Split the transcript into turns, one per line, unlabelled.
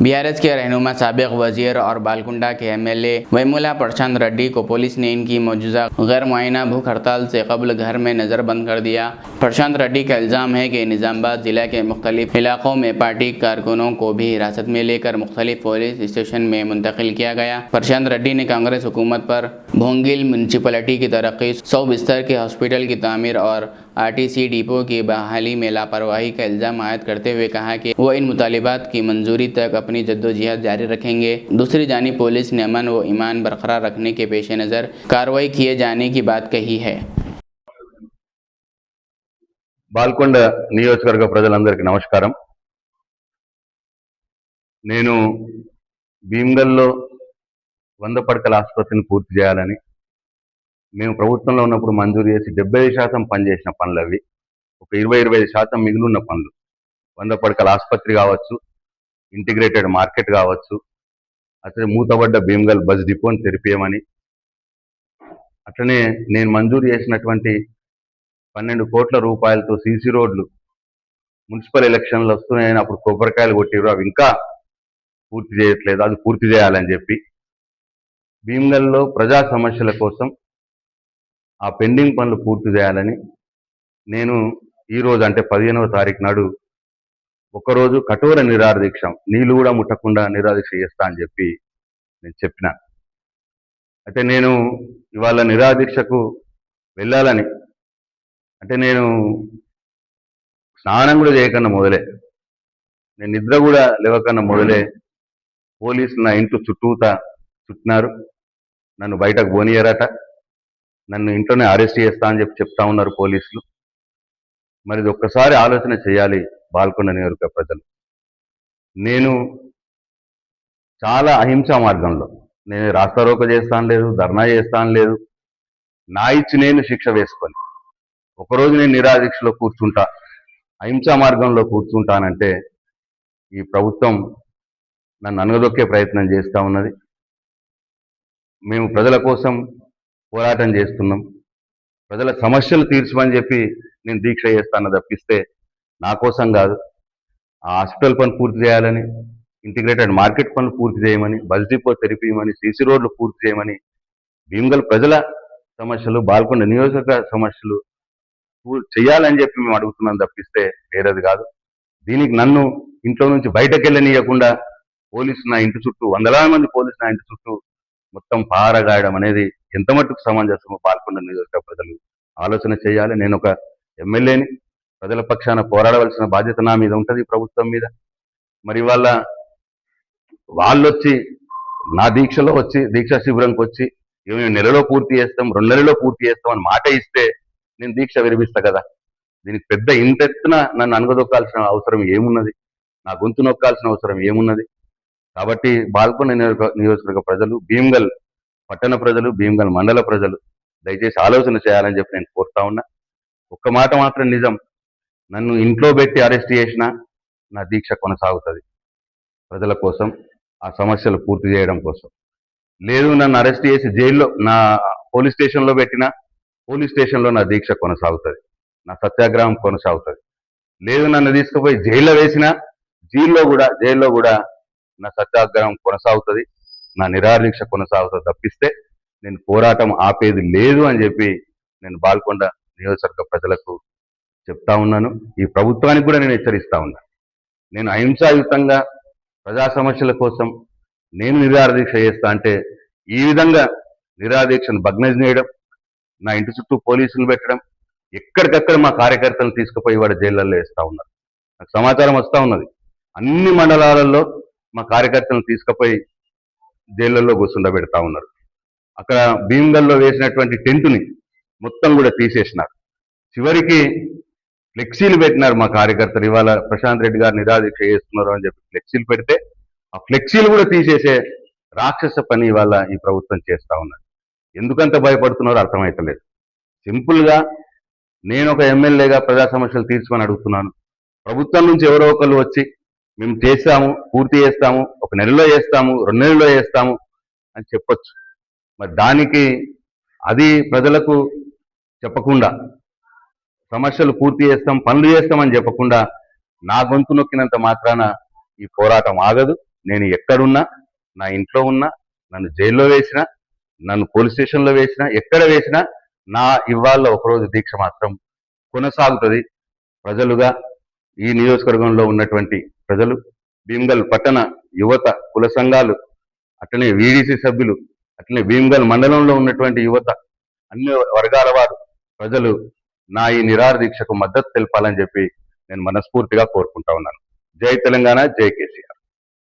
BRS के रहनुमा साबिक वजीर और बालकुंडा के एमएलए वैमुला प्रशांत रेड्डी को पुलिस ने इनकी मौजूदा गैर मुआयना भूख हड़ताल से कबल घर में नज़रबंद कर दिया। प्रशांत रेड्डी का इल्ज़ाम है कि निज़ामाबाद जिला के मुख्तलिफ इलाकों में पार्टी कारकुनों को भी हिरासत में लेकर मुख्तलिफ पुलिस स्टेशन में मुंतकिल किया गया। प्रशांत रेड्डी ने कांग्रेस हुकूमत पर भोंगिल म्यूनसिपलिटी की तरक्की, 100 बिस्तर के हॉस्पिटल की तामीर और आरटीसी डिपो की बहाली में लापरवाही का इल्ज़ाम आयद करते हुए कहा कि वो इन मुतालिबात की मंजूरी तक अपनी जद्दोजहद जारी रखेंगे। दूसरी जानिब पुलिस ने अमन व ईमान बरकरार रखने के पेश नज़र कार्रवाई किए जाने की बात कही है।
బాల్కొండ నియోజకవర్గ ప్రజలందరికీ నమస్కారం। నేను భీమ్గల్లో 100 పడకల ఆసుపత్రిని పూర్తి చేయాలని మేము ప్రభుత్వంలో ఉన్నప్పుడు మంజూరు చేసి 75% పనిచేసిన పనులు అవి, ఒక 20-25% మిగిలిన పనులు, 100 పడకల ఆసుపత్రి కావచ్చు, ఇంటిగ్రేటెడ్ మార్కెట్ కావచ్చు, అట్లనే మూతబడ్డ భీమ్గల్ బస్ డిపోని తెరిపేయమని, అట్లనే నేను మంజూరు చేసినటువంటి 12 కోట్ల రూపాయలతో సీసీ రోడ్లు మున్సిపల్ ఎలక్షన్లు వస్తున్నాయని అప్పుడు కొబ్బరికాయలు కొట్టిరు, అవి ఇంకా పూర్తి చేయట్లేదు, అది పూర్తి చేయాలని చెప్పి భీమ్గల్లో ప్రజా సమస్యల కోసం ఆ పెండింగ్ పనులు పూర్తి చేయాలని నేను ఈరోజు అంటే 15వ తారీఖు నాడు ఒకరోజు కఠోర నిరాహార దీక్ష, నీళ్లు కూడా ముట్టకుండా నిరాహార దీక్ష చేస్తా అని చెప్పి నేను చెప్పిన. అయితే నేను ఇవాళ నిరాహార దీక్షకు వెళ్ళాలని, అంటే నేను స్నానం కూడా చేయకన్నా మొదలే, నేను నిద్ర కూడా లేవకన్నా మొదలే పోలీసులు నా ఇంట్లో చుట్టినారు, నన్ను బయటకు పోనీయరట, నన్ను ఇంట్లోనే అరెస్ట్ చేస్తా అని చెప్పి చెప్తా ఉన్నారు పోలీసులు. మరి ఇది ఒక్కసారి ఆలోచన చేయాలి బాల్కొండ నియోజకవర్గ ప్రజలు. నేను చాలా అహింసా మార్గంలో, నేను రాస్తారోక చేస్తాను లేదు, ధర్నా చేస్తాను లేదు, నా ఇచ్చి నేను శిక్ష వేసుకొని ఒకరోజు నేను నిరాహార దీక్షలో కూర్చుంటా, అహింసా మార్గంలో కూర్చుంటానంటే ఈ ప్రభుత్వం నన్ను అనగదొక్కే ప్రయత్నం చేస్తూ ఉన్నది. మేము ప్రజల కోసం పోరాటం చేస్తున్నాం, ప్రజల సమస్యలు తీర్చమని చెప్పి నేను దీక్ష చేస్తాను తప్పిస్తే నా కోసం కాదు. ఆ హాస్పిటల్ పని పూర్తి చేయాలని, ఇంటిగ్రేటెడ్ మార్కెట్ పనులు పూర్తి చేయమని, బస్ డిపో తెరిపియమని, సీసీ రోడ్లు పూర్తి చేయమని, భీమ్గల్ ప్రజల సమస్యలు, బాల్కొండ నియోజకవర్గ సమస్యలు చేయాలని చెప్పి మేము అడుగుతున్నాం తప్పిస్తే వేరేది కాదు. దీనికి నన్ను ఇంట్లో నుంచి బయటకు వెళ్ళనీయకుండా పోలీసులు నా ఇంటి చుట్టూ, వందలాది మంది పోలీసులు నా ఇంటి చుట్టూ మొత్తం పారగాయడం అనేది ఎంత మట్టుకు సమంజసమో బాల్కొండ నియోజకవర్గ ప్రజలు ఆలోచన చేయాలి. నేను ఒక ఎమ్మెల్యేని, ప్రజల పక్షాన పోరాడవలసిన బాధ్యత నా మీద ఉంటుంది, ప్రభుత్వం మీద. మరి వాళ్ళు వచ్చి నా దీక్షలో వచ్చి, దీక్షా శిబిరంకి వచ్చి మేము నెలలో పూర్తి చేస్తాం, 2 నెలల్లో పూర్తి చేస్తాం అని మాట ఇస్తే నేను దీక్ష విరమిస్తా కదా. దీనికి పెద్ద ఇంతెత్తున నన్ను అనగదొక్కాల్సిన అవసరం ఏమున్నది, నా గొంతు నొక్కాల్సిన అవసరం ఏమున్నది? కాబట్టి బాల్కొండ నియోజకవర్గ ప్రజలు, భీమ్గల్ పట్టణ ప్రజలు, భీమ్గల్ మండల ప్రజలు దయచేసి ఆలోచన చేయాలని చెప్పి నేను కోరుతా ఉన్నా. ఒక్క మాట మాత్రం నిజం, నన్ను ఇంట్లో పెట్టి అరెస్ట్ చేసినా నా దీక్ష కొనసాగుతుంది ప్రజల కోసం, ఆ సమస్యలు పూర్తి చేయడం కోసం. లేదు నన్ను అరెస్ట్ చేసి జైల్లో, నా పోలీస్ స్టేషన్లో పెట్టినా పోలీస్ స్టేషన్లో నా దీక్ష కొనసాగుతుంది, నా సత్యాగ్రహం కొనసాగుతుంది. లేదు నన్ను తీసుకుపోయి జైల్లో వేసినా జైల్లో కూడా నా సత్యాగ్రహం కొనసాగుతుంది, నా నిరాహార దీక్ష కొనసాగుతుంది తప్పిస్తే నేను పోరాటం ఆపేది లేదు అని చెప్పి నేను బాల్కొండ నియోజకవర్గ ప్రజలకు చెప్తా ఉన్నాను. ఈ ప్రభుత్వానికి కూడా నేను హెచ్చరిస్తా ఉన్నా. నేను అహింసాయుతంగా ప్రజా సమస్యల కోసం నేను నిరాహార దీక్ష చేస్తా అంటే ఈ విధంగా నిరాహార దీక్షను భగ్నం చేయడం, నా ఇంటి చుట్టూ పోలీసులు పెట్టడం, ఎక్కడికక్కడ మా కార్యకర్తలను తీసుకుపోయి వాడు జైళ్ళల్లో వేస్తూ ఉన్నారు. నాకు సమాచారం వస్తూ ఉన్నది, అన్ని మండలాలలో మా కార్యకర్తలను తీసుకుపోయి జైళ్ళల్లో కూర్చుండబెడతా ఉన్నారు. అక్కడ భీమ్గల్లో వేసినటువంటి టెంటుని మొత్తం కూడా తీసేసినారు. చివరికి ఫ్లెక్సీలు పెట్టినారు మా కార్యకర్తలు, ఇవాళ ప్రశాంత్ రెడ్డి గారు నిరాహార దీక్ష చేస్తున్నారు అని చెప్పి ఫ్లెక్సీలు పెడితే ఆ ఫ్లెక్సీలు కూడా తీసేసే రాక్షస పని ఇవాళ ఈ ప్రభుత్వం చేస్తూ ఉన్నది. ఎందుకంత భయపడుతున్నారో అర్థమవుతలేదు. సింపుల్గా నేను ఒక ఎమ్మెల్యేగా ప్రజా సమస్యలు తీర్చమని అడుగుతున్నాను. ప్రభుత్వం నుంచి ఎవరో ఒకరు వచ్చి మేము చేస్తాము, పూర్తి చేస్తాము, 1 నెలలో చేస్తాము, 2 నెలల్లో చేస్తాము అని చెప్పొచ్చు. మరి దానికి అది ప్రజలకు చెప్పకుండా, సమస్యలు పూర్తి చేస్తాం, పనులు చేస్తామని చెప్పకుండా నా గొంతు నొక్కినంత మాత్రాన ఈ పోరాటం ఆగదు. నేను ఎక్కడున్నా, నా ఇంట్లో ఉన్నా, నన్ను జైల్లో వేసినా, నన్ను పోలీస్ స్టేషన్లో వేసినా, ఎక్కడ వేసినా నా ఇవాళ ఒకరోజు దీక్ష మాత్రం కొనసాగుతుంది. ప్రజలుగా ఈ నియోజకవర్గంలో ఉన్నటువంటి ప్రజలు, భీమ్గల్ పట్టణ యువత, కుల సంఘాలు, అట్లనే వీడీసీ సభ్యులు, అట్లనే భీమ్గల్ మండలంలో ఉన్నటువంటి యువత, అన్ని వర్గాల వారు ప్రజలు నా ఈ నిరాహార దీక్షకు మద్దతు తెలపాలని చెప్పి నేను మనస్ఫూర్తిగా కోరుకుంటా ఉన్నాను. జై తెలంగాణ, జై కేసీఆర్.